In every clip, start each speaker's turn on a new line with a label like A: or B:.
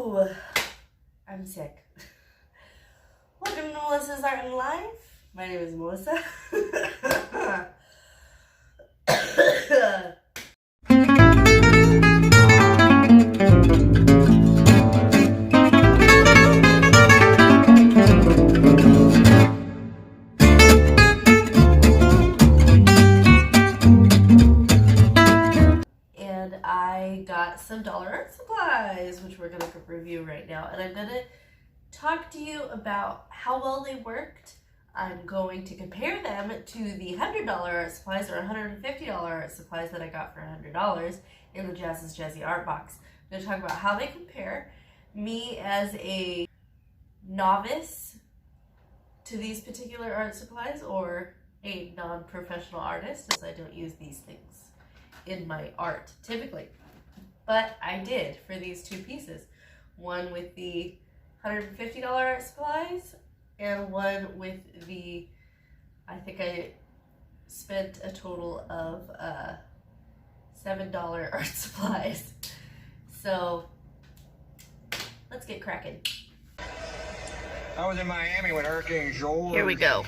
A: Woo! I'm sick. Welcome to Melissa's Art and Life. My name is Melissa. And I got some dollar art supplies, which we're going to review right now. And I'm going to talk to you about how well they worked. I'm going to compare them to the $100 art supplies or $150 art supplies that I got for $100 in the Jazz's Jazzy Art Box. I'm going to talk about how they compare. Me as a novice to these particular art supplies, or a non-professional artist, as I don't use these things in my art typically. But I did for these two pieces. One with the $150 art supplies and one with the, I think I spent a total of $7 art supplies. So let's get cracking.
B: I was in Miami when Hurricane George.
A: Here we go.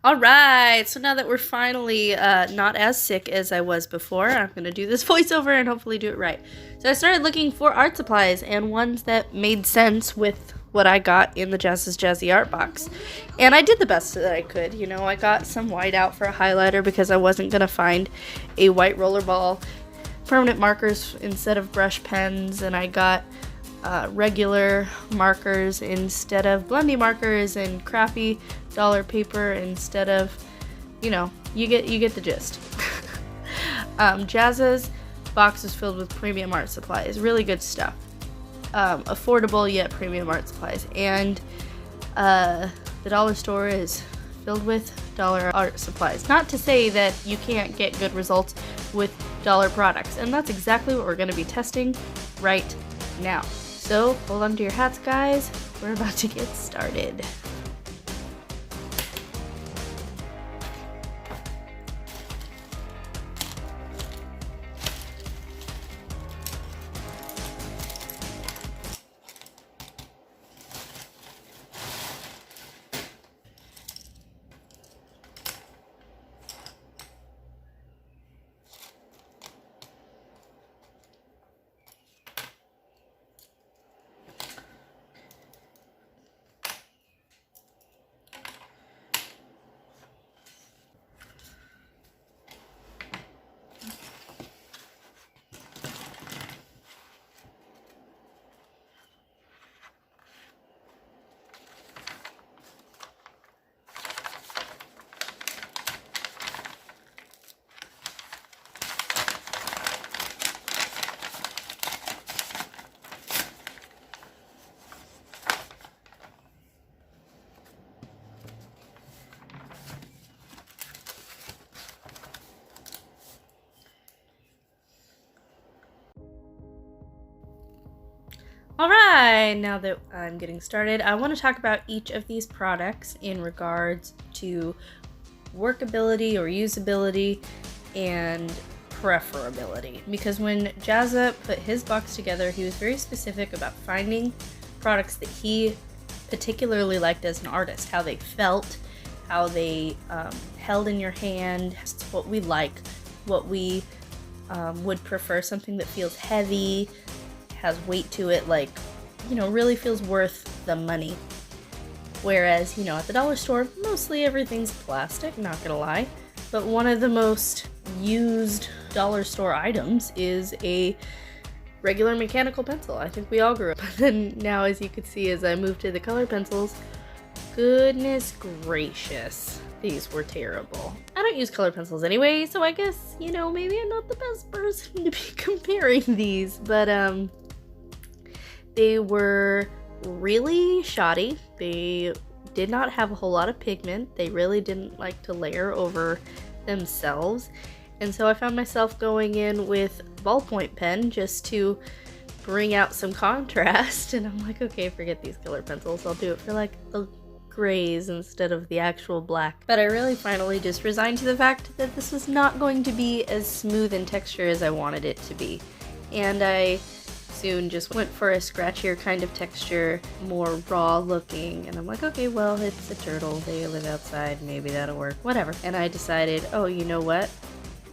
A: All right, so now that we're finally not as sick as I was before, I'm going to do this voiceover and hopefully do it right. So I started looking for art supplies and ones that made sense with what I got in the Jazz's Jazzy Art Box. And I did the best that I could. You know, I got some white out for a highlighter because I wasn't going to find a white rollerball, permanent markers instead of brush pens, and I got regular markers instead of Blendy markers, and crappy dollar paper instead of, you know, you get the gist. Jazz's box is filled with premium art supplies, really good stuff, affordable yet premium art supplies, and the dollar store is filled with dollar art supplies. Not to say that you can't get good results with dollar products, and that's exactly what we're going to be testing right now. So hold on to your hats, guys. We're about to get started. Alright, now that I'm getting started, I want to talk about each of these products in regards to workability or usability and preferability. Because when Jazza put his box together, he was very specific about finding products that he particularly liked as an artist, how they felt, how they held in your hand, what we like, what we would prefer, something that feels heavy, has weight to it, like, you know, really feels worth the money. Whereas, you know, at the dollar store, mostly everything's plastic, not gonna lie. But one of the most used dollar store items is a regular mechanical pencil. I think we all grew up. But then now, as you can see, as I move to the color pencils, goodness gracious, these were terrible. I don't use color pencils anyway, so I guess, you know, maybe I'm not the best person to be comparing these, but they were really shoddy. They did not have a whole lot of pigment. They really didn't like to layer over themselves. And so I found myself going in with ballpoint pen just to bring out some contrast. And I'm like, okay, forget these color pencils. I'll do it for like the grays instead of the actual black. But I really finally just resigned to the fact that this was not going to be as smooth in texture as I wanted it to be. And I soon just went for a scratchier kind of texture, more raw looking, and I'm like, okay, well, it's a turtle, they live outside, maybe that'll work, whatever. And I decided, oh, you know what?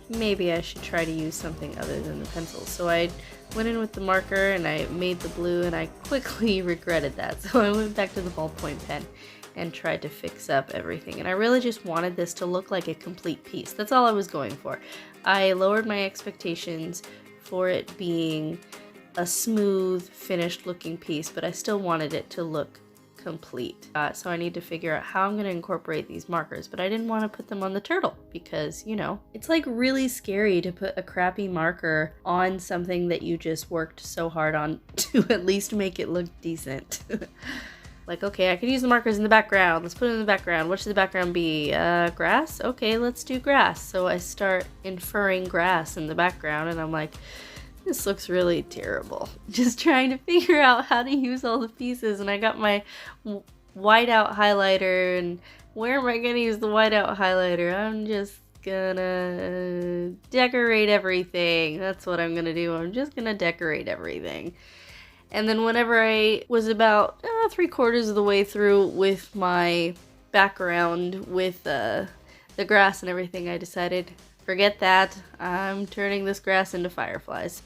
A: Maybe I should try to use something other than the pencil. So I went in with the marker and I made the blue, and I quickly regretted that. So I went back to the ballpoint pen and tried to fix up everything. And I really just wanted this to look like a complete piece. That's all I was going for. I lowered my expectations for it being a smooth, finished looking piece, but I still wanted it to look complete. So I need to figure out how I'm going to incorporate these markers, but I didn't want to put them on the turtle because, you know, it's like really scary to put a crappy marker on something that you just worked so hard on to at least make it look decent. Like, okay, I can use the markers in the background. Let's put it in the background. What should the background be? Grass? Okay, let's do grass. So I start inferring grass in the background, and I'm like, this looks really terrible. Just trying to figure out how to use all the pieces, and I got my whiteout highlighter, and where am I gonna use the whiteout highlighter? I'm just gonna decorate everything. That's what I'm gonna do. I'm just gonna decorate everything. And then whenever I was about 3/4 of the way through with my background with the grass and everything, I decided, forget that, I'm turning this grass into fireflies.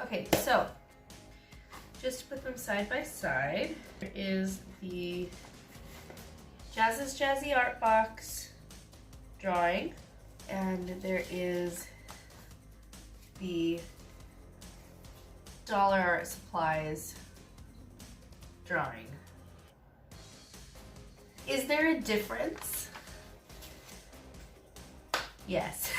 A: Okay, so just to put them side by side, there is the Jazz's Jazzy Art Box drawing, and there is the Dollar Art Supplies drawing. Is there a difference? Yes.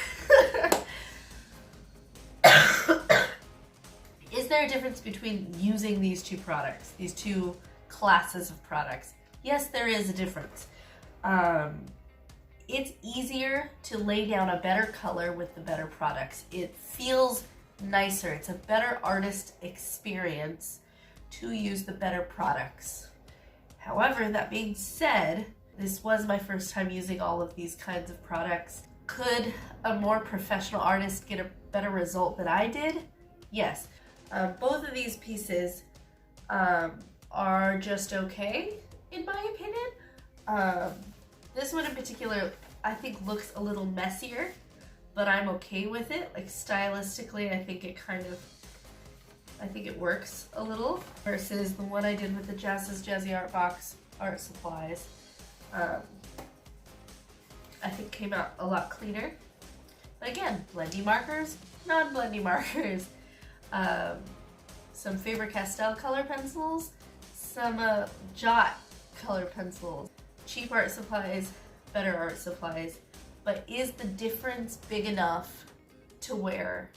A: Is there a difference between using these two products, these two classes of products? Yes, there is a difference. It's easier to lay down a better color with the better products. It feels nicer. It's a better artist experience to use the better products. However, that being said, this was my first time using all of these kinds of products. Could a more professional artist get a better result than I did? Yes. Both of these pieces are just okay, in my opinion. This one in particular, I think looks a little messier, but I'm okay with it. Like stylistically, I think it works a little, versus the one I did with the Jazz's Jazzy Art Box Art Supplies. I think came out a lot cleaner. But again, blendy markers, non-blendy markers, some Faber-Castell color pencils, some Jot color pencils, cheap art supplies, better art supplies. But is the difference big enough to where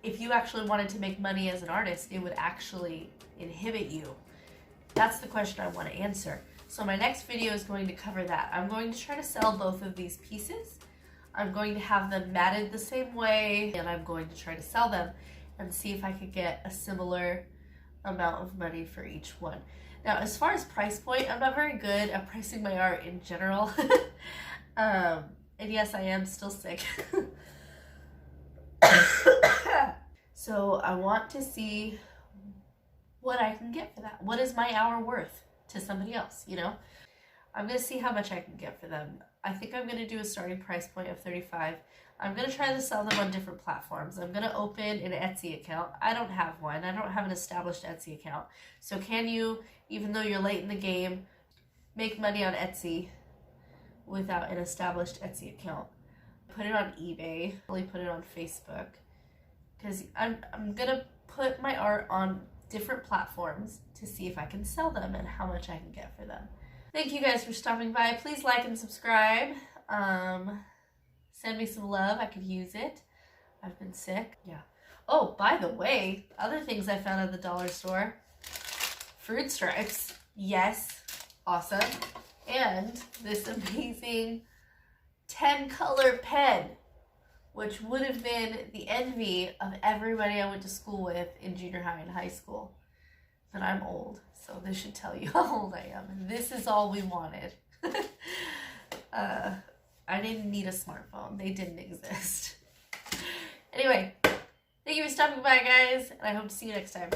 A: if you actually wanted to make money as an artist, it would actually inhibit you? That's the question I want to answer. So my next video is going to cover that. I'm going to try to sell both of these pieces. I'm going to have them matted the same way, and I'm going to try to sell them and see if I could get a similar amount of money for each one. Now, as far as price point, I'm not very good at pricing my art in general. And yes, I am still sick. So I want to see what I can get for that. What is my hour worth to somebody else, you know? I'm going to see how much I can get for them. I think I'm going to do a starting price point of $35. I'm going to try to sell them on different platforms. I'm going to open an Etsy account. I don't have one. I don't have an established Etsy account. So can you, even though you're late in the game, make money on Etsy without an established Etsy account? Put it on eBay. Really put it on Facebook. Because I'm going to put my art on different platforms to see if I can sell them and how much I can get for them. Thank you guys for stopping by. Please like and subscribe. Send me some love. I could use it. I've been sick. Yeah. Oh, by the way, other things I found at the dollar store. Fruit Stripes. Yes. Awesome. And this amazing 10-color pen, which would have been the envy of everybody I went to school with in junior high and high school.
C: but I'm old, so this should tell you how old I am. And this is all we wanted. I didn't need a smartphone. They didn't exist. Anyway, thank you for stopping by, guys, and I hope to see you next time.